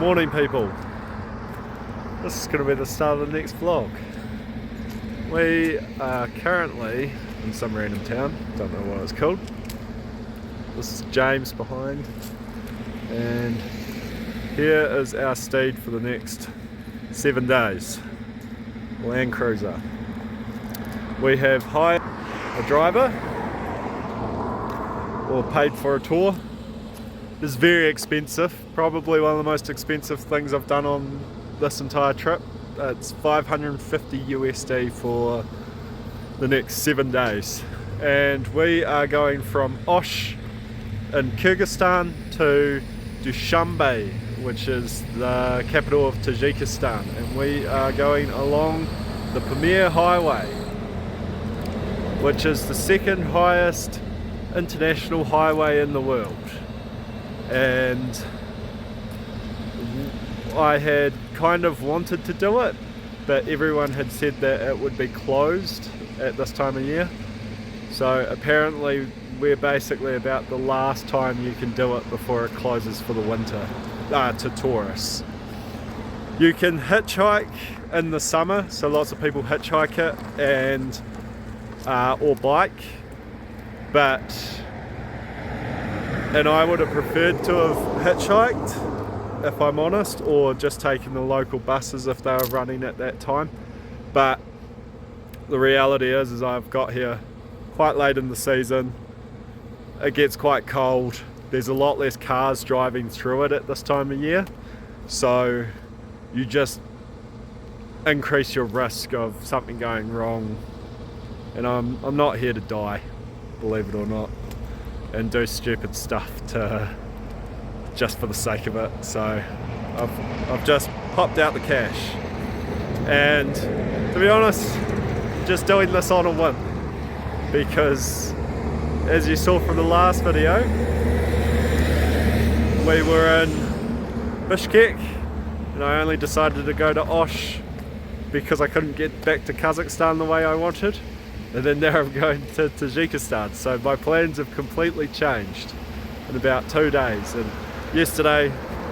Morning people, this is going to be the start of the next vlog. We are currently in some random town, don't know what it's called. This is James behind, and here is our steed for the next 7 days, Land Cruiser. We have hired a driver or paid for a tour. It's very expensive, probably one of the most expensive things I've done on this entire trip. It's 550 USD for the next 7 days. And we are going from Osh in Kyrgyzstan to Dushanbe, which is the capital of Tajikistan. And we are going along the Pamir highway, which is the second highest international highway in the world. And I had kind of wanted to do it, but everyone had said that it would be closed at this time of year. So apparently we're basically about the last time you can do it before it closes for the winter to tourists. You can hitchhike in the summer, so lots of people hitchhike it, and or bike, and I would have preferred to have hitchhiked, if I'm honest, or just taken the local buses if they were running at that time. But the reality is I've got here quite late in the season. It gets quite cold. There's a lot less cars driving through it at this time of year. So you just increase your risk of something going wrong. And I'm not here to die, believe it or not, and do stupid stuff just for the sake of it. So I've just popped out the cash, and to be honest, just doing this on a whim, because as you saw from the last video, we were in Bishkek and I only decided to go to Osh because I couldn't get back to Kazakhstan the way I wanted. And then now I'm going to Tajikistan. So my plans have completely changed in about 2 days. And yesterday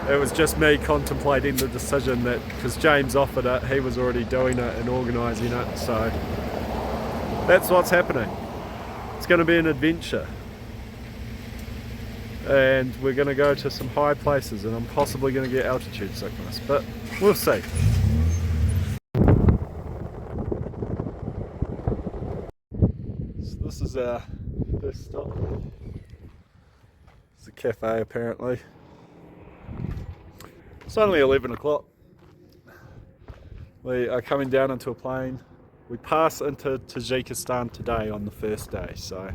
it was just me contemplating the decision, that because James offered it, he was already doing it and organising it. So that's what's happening. It's going to be an adventure. And we're going to go to some high places, and I'm possibly going to get altitude sickness, but we'll see. This is our first stop. It's a cafe apparently. It's only 11 o'clock. We are coming down into a plane. We pass into Tajikistan today on the first day, so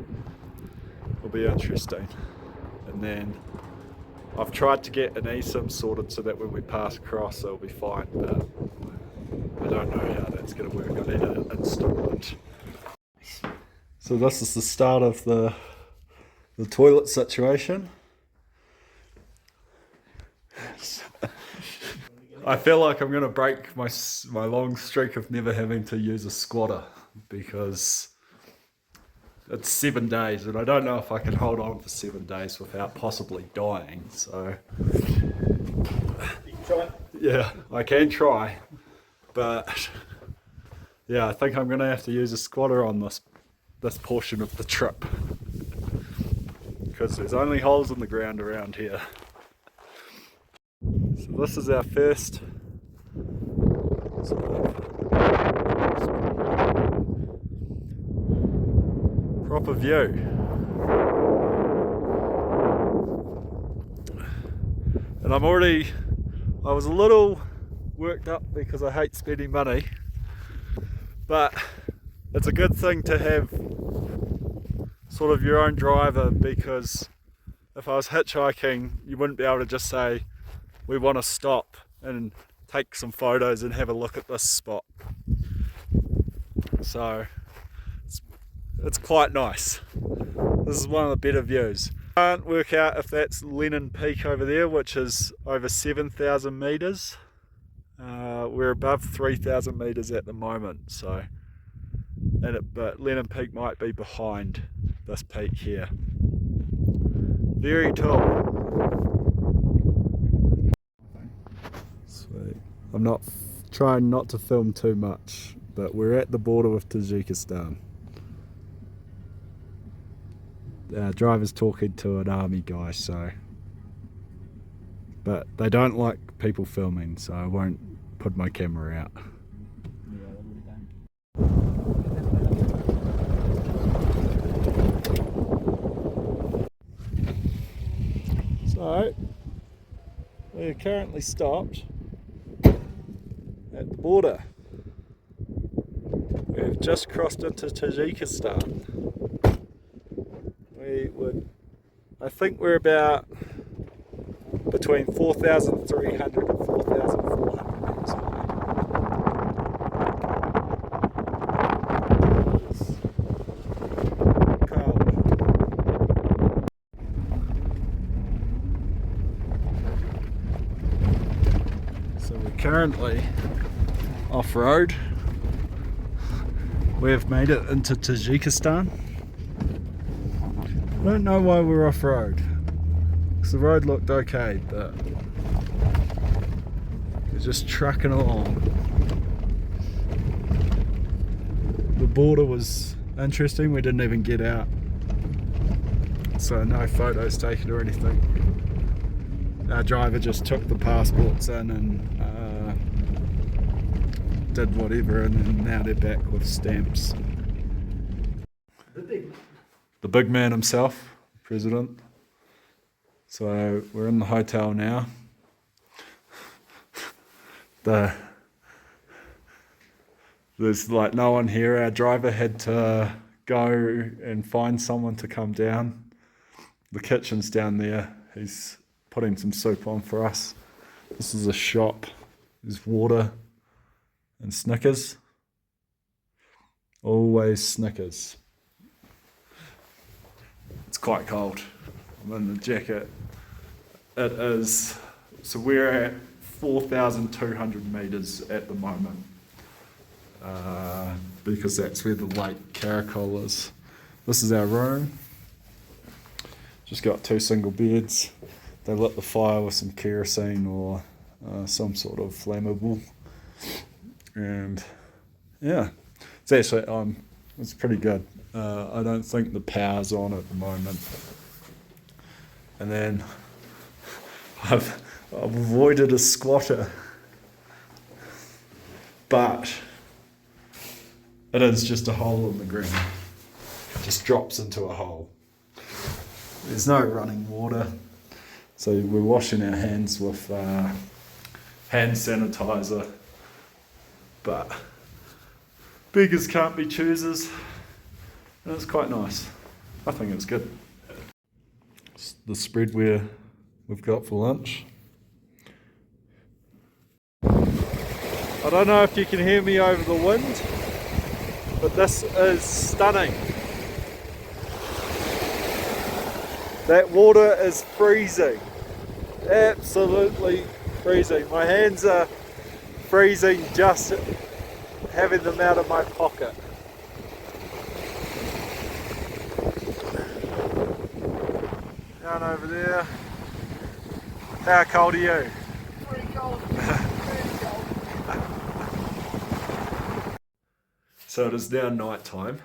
it'll be interesting. And then I've tried to get an eSIM sorted so that when we pass across it'll be fine, but I don't know how that's going to work. I need to install it. So this is the start of the toilet situation. I feel like I'm going to break my long streak of never having to use a squatter, because it's 7 days and I don't know if I can hold on for 7 days without possibly dying. So yeah, I can try, but yeah, I think I'm going to have to use a squatter on this portion of the trip, because there's only holes in the ground around here. So this is our first proper view. And I was a little worked up because I hate spending money, but it's a good thing to have sort of your own driver, because if I was hitchhiking, you wouldn't be able to just say, we want to stop and take some photos and have a look at this spot. So it's quite nice. This is one of the better views. I can't work out if that's Lenin Peak over there, which is over 7,000 meters. We're above 3,000 meters at the moment, so but Lenin Peak might be behind this peak here. Very tall. I'm not trying not to film too much, but we're at the border with Tajikistan. Our driver's talking to an army guy, so, but they don't like people filming, so I won't put my camera out. So, we're currently stopped at the border. We've just crossed into Tajikistan. I think we're about between 4,300 and 4,400 meters away. So we're currently off-road. We've made it into Tajikistan. I don't know why we're off-road, because the road looked okay, but we're just trucking along. The border was interesting, we didn't even get out, so no photos taken or anything. Our driver just took the passports in and did whatever, and then now they're back with stamps. The big man himself, the president. So we're in the hotel now. There's like no one here. Our driver had to go and find someone to come down. The kitchen's down there. He's putting some soup on for us. This is a shop. There's water and Snickers. Always Snickers. It's quite cold. I'm in the jacket. It is, so we're at 4,200 meters at the moment, because that's where the Lake Karakol is. This is our room. Just got 2 single beds. They lit the fire with some kerosene or some sort of flammable, and yeah, it's actually it's pretty good. I don't think the power's on at the moment. And then I've avoided a squatter, but it is just a hole in the ground. It just drops into a hole. There's no running water, so we're washing our hands with hand sanitizer, but beggars can't be choosers, and it's quite nice. I think it's good. It's the spread we've got for lunch. I don't know if you can hear me over the wind, but this is stunning. That water is freezing, absolutely freezing. My hands are freezing just having them out of my pocket. Down over there. How cold are you? Pretty cold. Pretty cold. So it is now night time.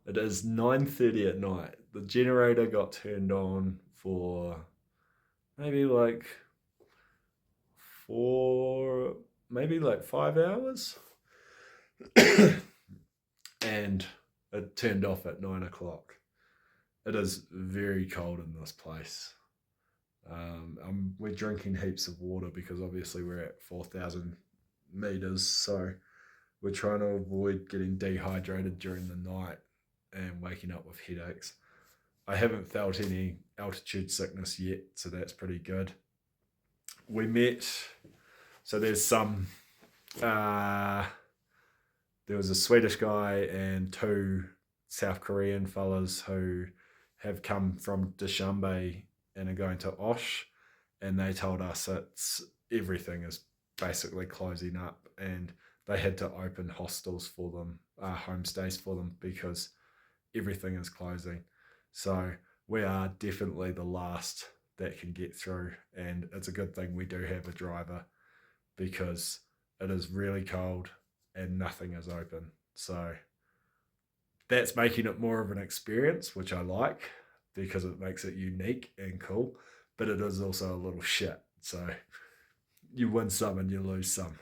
It is 9:30 at night. The generator got turned on for maybe like 5 hours. And it turned off at 9 o'clock. It is very cold in this place. We're drinking heaps of water because obviously we're at 4,000 meters, so we're trying to avoid getting dehydrated during the night and waking up with headaches. I haven't felt any altitude sickness yet, so that's pretty good. We met, so there was a Swedish guy and 2 South Korean fellas who have come from Dushanbe and are going to Osh, and they told us everything is basically closing up, and they had to open hostels for them, homestays for them, because everything is closing. So we are definitely the last that can get through, and it's a good thing we do have a driver. because it is really cold and nothing is open. So that's making it more of an experience, which I like because it makes it unique and cool, but it is also a little shit. So you win some and you lose some.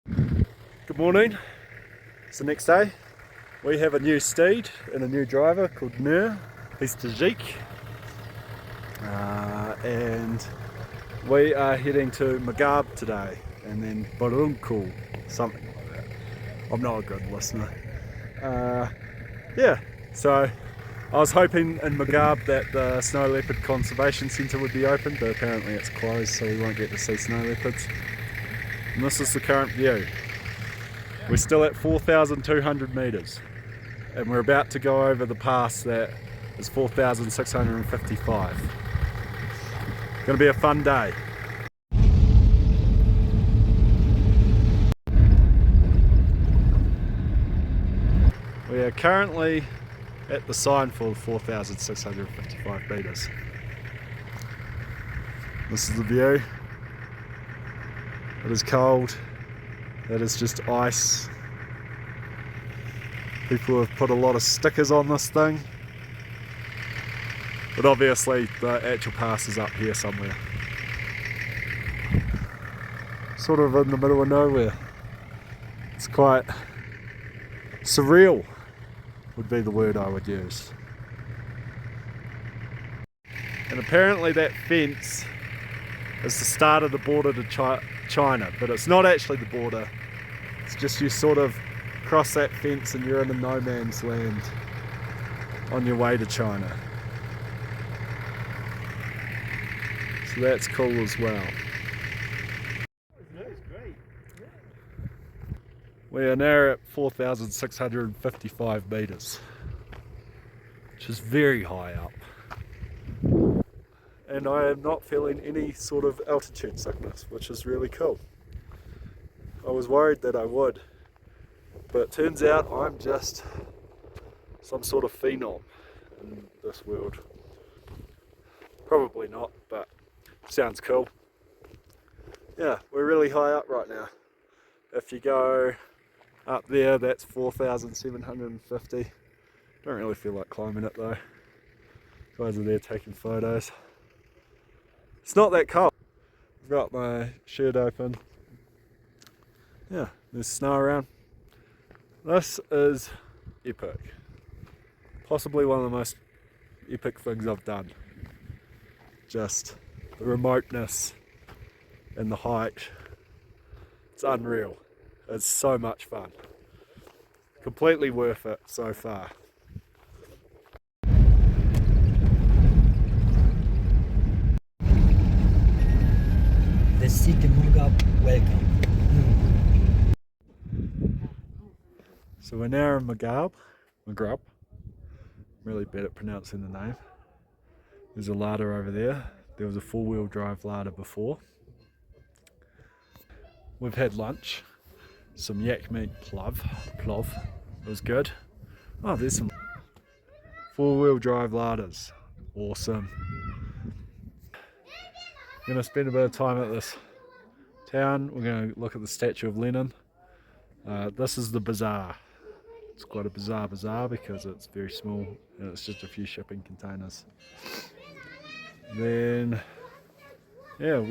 Good morning. It's the next day. We have a new steed and a new driver called Pamir. He's Tajik. And we are heading to Magab today and then Barunku, something like that. I'm not a good listener. Yeah, so I was hoping in Magab that the Snow Leopard Conservation Centre would be open, but apparently it's closed, so we won't get to see snow leopards. And this is the current view. We're still at 4,200 metres and we're about to go over the pass that is 4,655. Gonna be a fun day. We are currently at the sign for 4,655 metres. This is the view. It is cold. That is just ice. People have put a lot of stickers on this thing. But obviously the actual pass is up here somewhere. Sort of in the middle of nowhere. It's quite surreal would be the word I would use. And apparently that fence is the start of the border to China, but it's not actually the border. It's just you sort of cross that fence and you're in a no man's land on your way to China. So that's cool as well. We are now at 4,655 metres, which is very high up. And I am not feeling any sort of altitude sickness, which is really cool. I was worried that I would, but it turns out I'm just some sort of phenom in this world. Probably not, but sounds cool. Yeah, we're really high up right now. If you go up there, that's 4,750. Don't really feel like climbing it though. Guys are there taking photos. It's not that cold. I've got my shirt open. Yeah, there's snow around. This is epic. Possibly one of the most epic things I've done. Just the remoteness and the height. It's unreal. It's so much fun. Completely worth it so far. The city Magab, welcome. So we're now in Magab. I'm really bad at pronouncing the name. There's a larder over there. There was a four-wheel drive larder before. We've had lunch. Some yak meat plov. It was good. Oh, there's some four-wheel drive larders. Awesome. We're going to spend a bit of time at this town. We're going to look at the statue of Lenin. This is the bazaar. It's quite a bizarre bazaar because it's very small and it's just a few shipping containers. Then, yeah,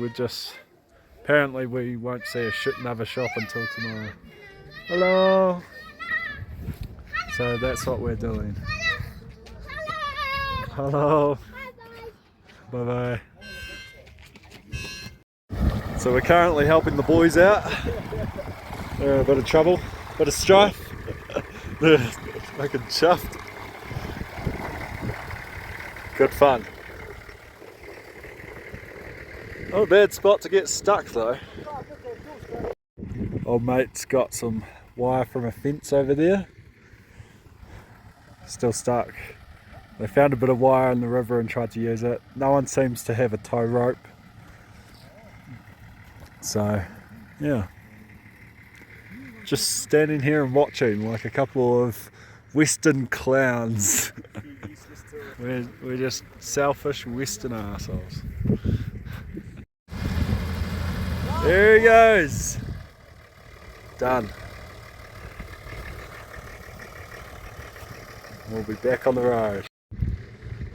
apparently we won't see another shop until tomorrow. Hello! So that's what we're doing. Hello! Bye-bye. So we're currently helping the boys out. They're in a bit of trouble, bit of strife. They're fucking chuffed. Good fun. Not a bad spot to get stuck though. Old mate's got some wire from a fence over there. Still stuck. They found a bit of wire in the river and tried to use it. No one seems to have a tow rope. So, yeah. Just standing here and watching like a couple of Western clowns. we're just selfish Western assholes. There he goes. Done. We'll be back on the road.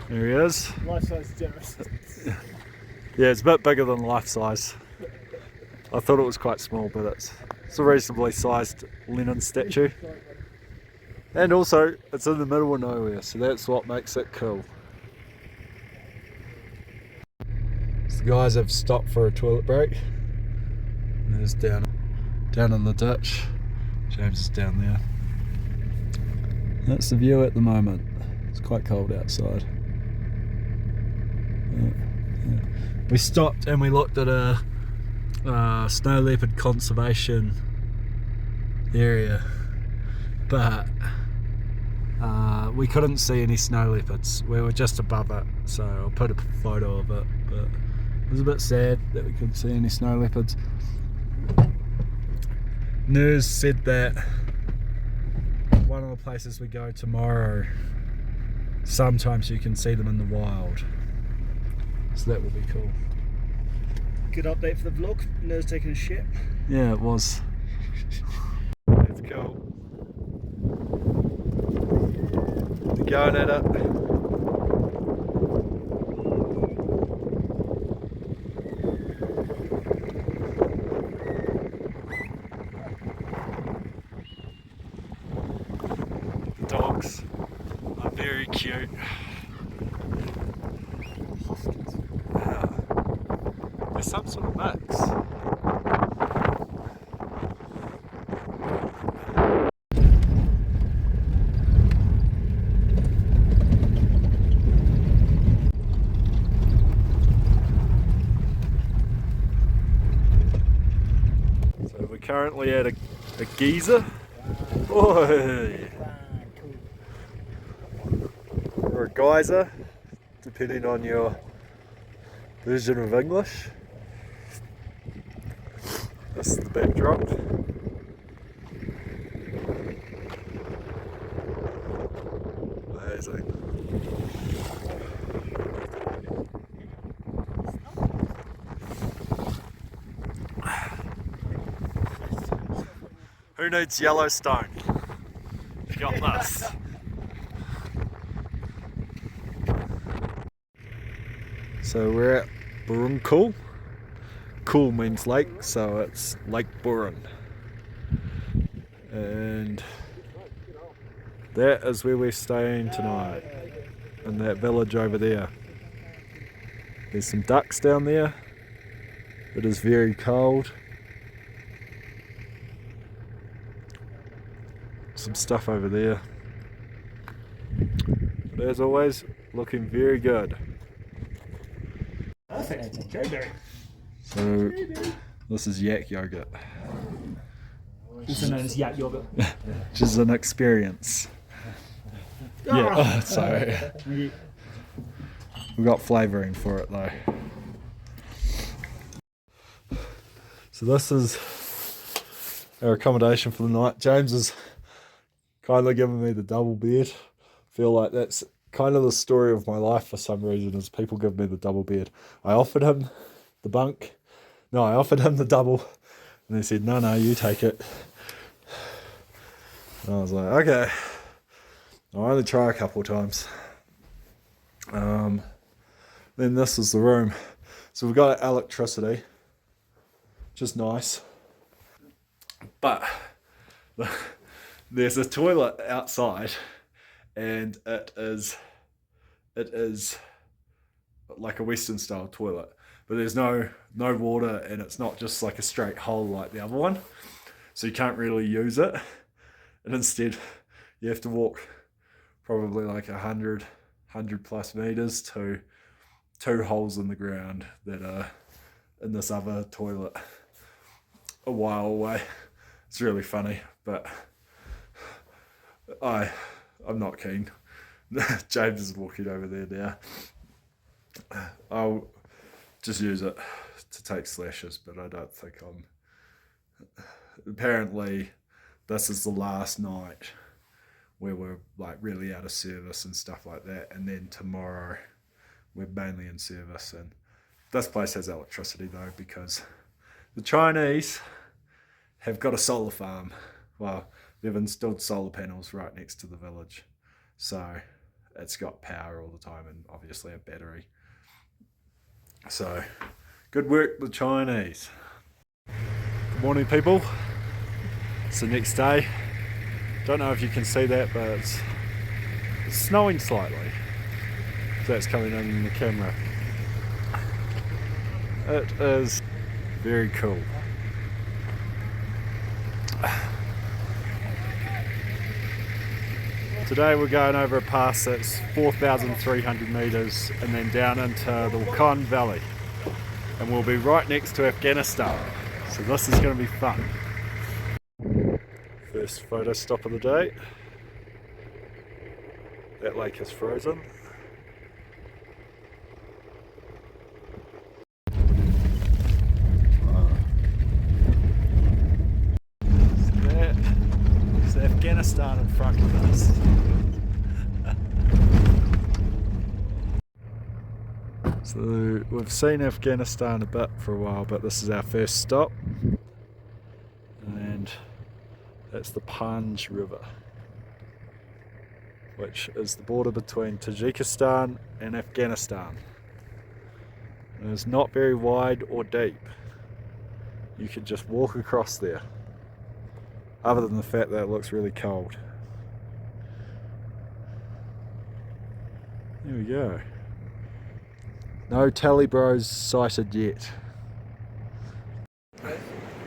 There he is. Life size generous. Yeah, it's a bit bigger than life size. I thought it was quite small, but it's a reasonably sized Lenin statue. And also, it's in the middle of nowhere, so that's what makes it cool. So the guys have stopped for a toilet break. And there's down in the ditch. James is down there. That's the view at the moment. It's quite cold outside. Yeah. We stopped and we looked at a snow leopard conservation area, but we couldn't see any snow leopards. We were just above it, so I'll put a photo of it, but it was a bit sad that we couldn't see any snow leopards. News said that one of the places we go tomorrow, sometimes you can see them in the wild, so that will be cool. Good update for the vlog. No's taking a shit. Yeah, it was. Let's go. They're going at it. The dogs are very cute. There's some sort of mix. So we're currently at a geyser. Oi. Or a geyser, depending on your version of English. This is the backdrop. Amazing. Who needs Yellowstone? You got this. So we're at Buruncool. Cool means lake, so it's Lake Burun. And that is where we're staying tonight, in that village over there. There's some ducks down there. It is very cold. Some stuff over there. But as always, looking very good. So this is yak yogurt. Also known as yak yogurt. Which is an experience. Yeah, oh, sorry. We got flavouring for it though. So this is our accommodation for the night. James has kindly given me the double bed. Feel like that's kind of the story of my life for some reason, is people give me the double bed. I offered him the bunk. No, I offered him the double, and he said, no, you take it. And I was like, okay. I'll only try a couple of times. Then this is the room. So we've got electricity, which is nice. But there's a toilet outside, and it is like a Western style toilet. But there's no water, and it's not just like a straight hole like the other one. So you can't really use it. And instead, you have to walk probably like 100 plus meters to 2 holes in the ground that are in this other toilet a while away. It's really funny, but I'm not keen. James is walking over there now. I'll just use it to take slashes, but I don't think I'm... Apparently this is the last night where we're like really out of service and stuff like that, and then tomorrow we're mainly in service. And this place has electricity though, because The Chinese have got a solar farm. Well, they've installed solar panels right next to the village. So it's got power all the time and obviously a battery. So good work, the Chinese. Good morning, people. It's the next day. Don't know if you can see that, but it's snowing slightly. So that's coming in the camera. It is very cool. Today we're going over a pass that's 4,300 metres and then down into the Wakhan Valley. And we'll be right next to Afghanistan. So this is going to be fun. First photo stop of the day. That lake is frozen. Afghanistan in front of us. So we've seen Afghanistan a bit for a while, but this is our first stop, and that's the Panj River, which is the border between Tajikistan and Afghanistan. And it's not very wide or deep. You could just walk across there. Other than the fact that it looks really cold. There we go. No Talibros sighted yet. It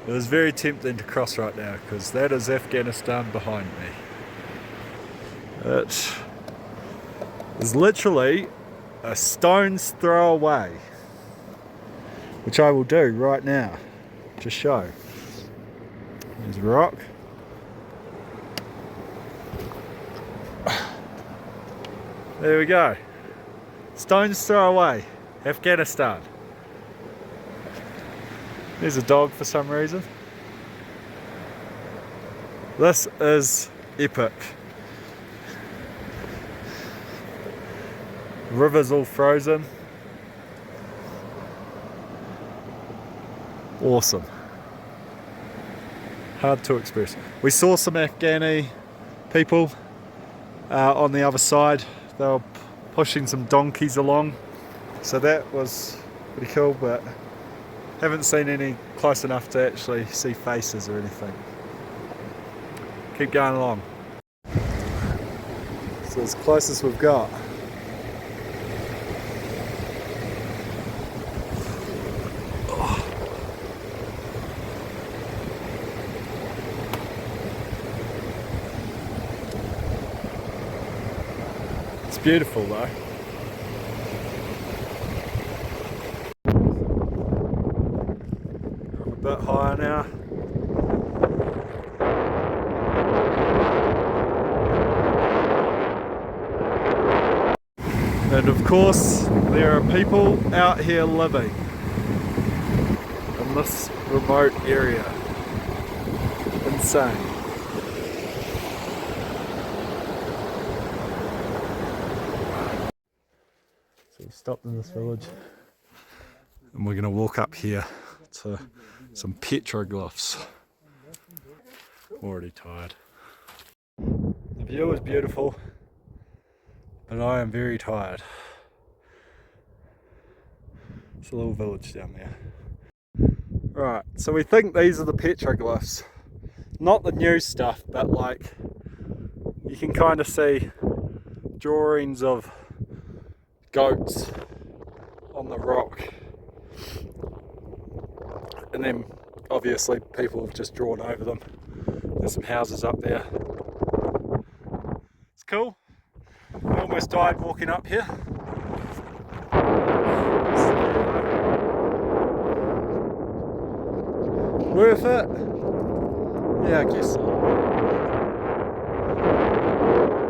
was very tempting to cross right now because that is Afghanistan behind me. It is literally a stone's throw away, which I will do right now to show. There's a rock. There we go. Stone's throw away, Afghanistan. There's a dog for some reason. This is epic. The river's all frozen. Awesome. Hard to express. We saw some Afghani people on the other side. They were pushing some donkeys along, so that was pretty cool, but haven't seen any close enough to actually see faces or anything. Keep going along. So as close as we've got. It's beautiful though. I'm a bit higher now. And of course, there are people out here living in this remote area. Insane. So we stopped in this village and we're going to walk up here to some petroglyphs. I'm already tired. The view is beautiful, but I am very tired. It's a little village down there. Right, so we think these are the petroglyphs. Not the new stuff, but like you can kind of see drawings of goats on the rock. And then obviously people have just drawn over them. There's some houses up there. It's cool. I almost died walking up here. Worth it? Yeah, I guess so.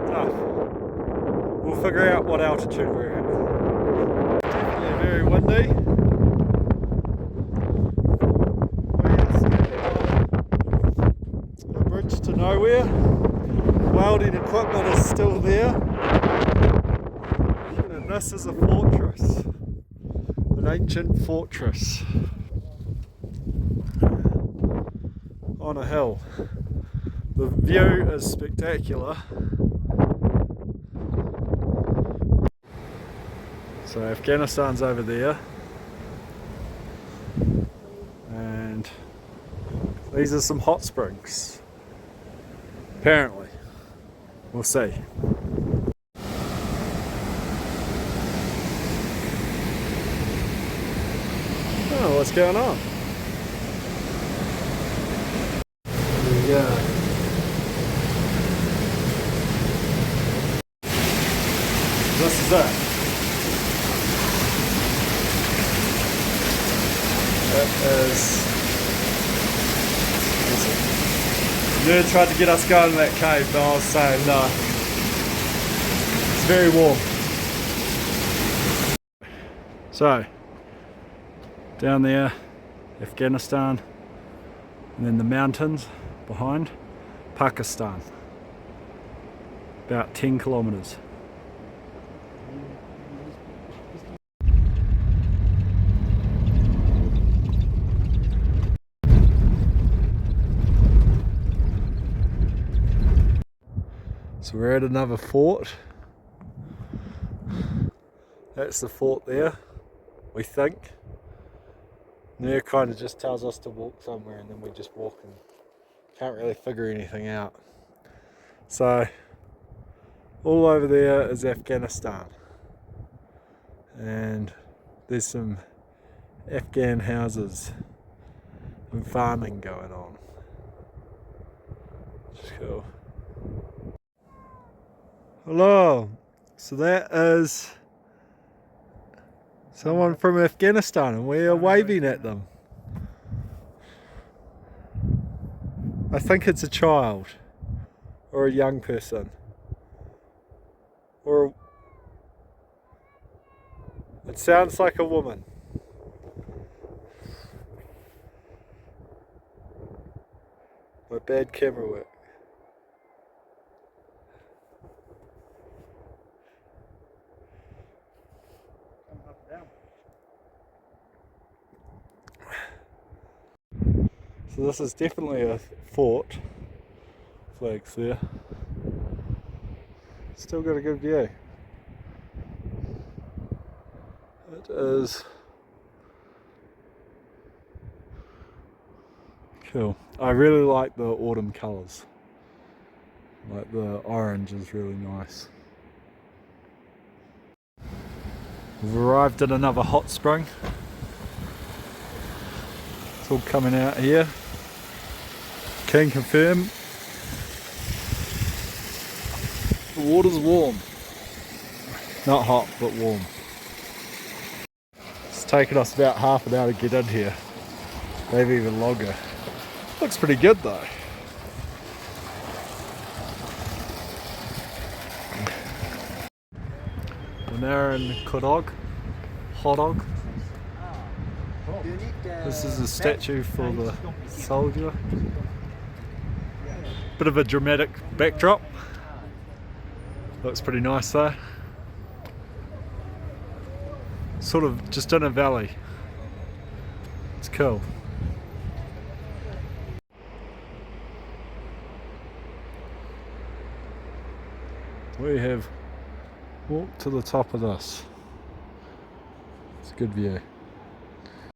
Tough. We'll figure out what altitude we're at. Definitely very windy. A bridge to nowhere. Welding equipment is still there. And this is a fortress. An ancient fortress. on a hill. The view is spectacular. So Afghanistan's over there. And these are some hot springs. Apparently. We'll see. Oh, what's going on? There we go. This is it. It is. Nerd tried to get us going in that cave, but I was saying no. It's very warm. So, down there, Afghanistan, and then the mountains behind, Pakistan. About 10 kilometers. So we're at another fort. That's the fort there, we think. Nair kind of just tells us to walk somewhere and then we just walk and can't really figure anything out. So all over there is Afghanistan. And there's some Afghan houses and farming going on. Which is cool. Hello, so that is someone from Afghanistan and we are waving at them. I think it's a child or a young person or it sounds like a woman. My bad camera work. So this is definitely a fort. Flags there. Still got a good view. It is cool. I really like the autumn colours. Like the orange is really nice. We've arrived at another hot spring. It's all coming out here. Can confirm the water's warm. Not hot, but warm. It's taken us about half an hour to get in here. Maybe even longer. Looks pretty good though. We're now in Kodog. Hodog. This is a statue for the soldier. Bit of a dramatic backdrop. Looks pretty nice though. Sort of just in a valley. It's cool. We have walked to the top of this. It's a good view.